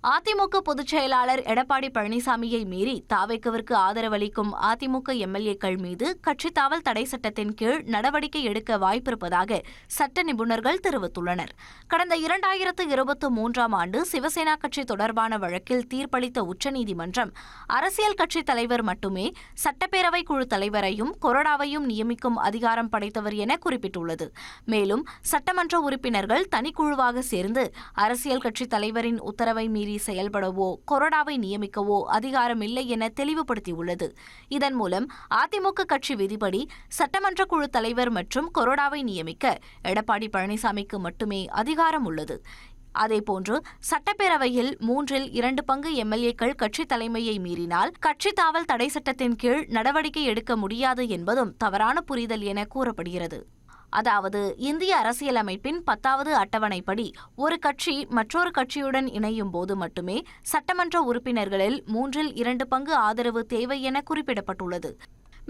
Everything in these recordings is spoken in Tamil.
அதிமுக பொதுச் செயலாளர் எடப்பாடி பழனிசாமியை மீறி தாவேக்குவிற்கு ஆதரவளிக்கும் அதிமுக எம்எல்ஏக்கள் மீது கட்சித் தாவல் தடை சட்டத்தின் கீழ் நடவடிக்கை எடுக்க வாய்ப்பிருப்பதாக சட்ட நிபுணர்கள் தெரிவித்துள்ளனர். கடந்த 2023ஆம் ஆண்டு சிவசேனா கட்சி தொடர்பான வழக்கில் தீர்ப்பளித்த உச்சநீதிமன்றம் அரசியல் கட்சித் தலைவர் மட்டுமே சட்டப்பேரவை குழு தலைவரையும் கொறடாவையும் நியமிக்கும் அதிகாரம் படைத்தவர் என குறிப்பிட்டுள்ளது. மேலும் சட்டமன்ற உறுப்பினர்கள் தனிக்குழுவாக சேர்ந்து அரசியல் கட்சித் தலைவரின் உத்தரவை மீறி செயல்படவோ கொறடாவை நியமிக்கவோ அதிகாரமில்லை என தெளிவுபடுத்தியுள்ளது. இதன் மூலம் அதிமுக கட்சி விதிப்படி சட்டமன்ற குழு தலைவர் மற்றும் கொறடாவை நியமிக்க எடப்பாடி பழனிசாமிக்கு மட்டுமே அதிகாரம் உள்ளது. அதேபோன்று சட்டப்பேரவையில் 2/3 பங்கு எம்எல்ஏக்கள் கட்சித் தலைமையை மீறினால் கட்சித் தாவல் தடை சட்டத்தின் கீழ் நடவடிக்கை எடுக்க முடியாது என்பதும் தவறான புரிதல் என கூறப்படுகிறது. அதாவது இந்திய அரசியலமைப்பின் 10வது அட்டவணைப்படி ஒரு கட்சி மற்றொரு கட்சியுடன் இணையும் போது மட்டுமே சட்டமன்ற உறுப்பினர்களில் 2/3 பங்கு ஆதரவு தேவை என குறிப்பிடப்பட்டுள்ளது.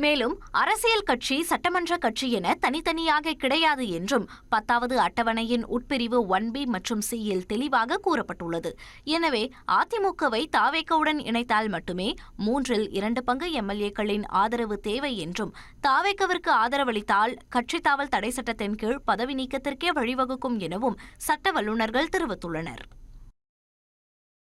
மேலும் அரசியல் கட்சி சட்டமன்ற கட்சி என தனித்தனியாக கிடையாது என்றும் 10வது அட்டவணையின் உட்பிரிவு 1B மற்றும் C-யில் தெளிவாக கூறப்பட்டுள்ளது. எனவே அதிமுகவை தாவேகவுடன் இணைத்தால் மட்டுமே 2/3 பங்கு எம்எல்ஏக்களின் ஆதரவு தேவை என்றும் தாவேகவிற்கு ஆதரவளித்தால் கட்சித் தாவல் தடை சட்டத்தின் கீழ் பதவி நீக்கத்திற்கே வழிவகுக்கும் எனவும் சட்ட வல்லுநர்கள் தெரிவித்துள்ளனர்.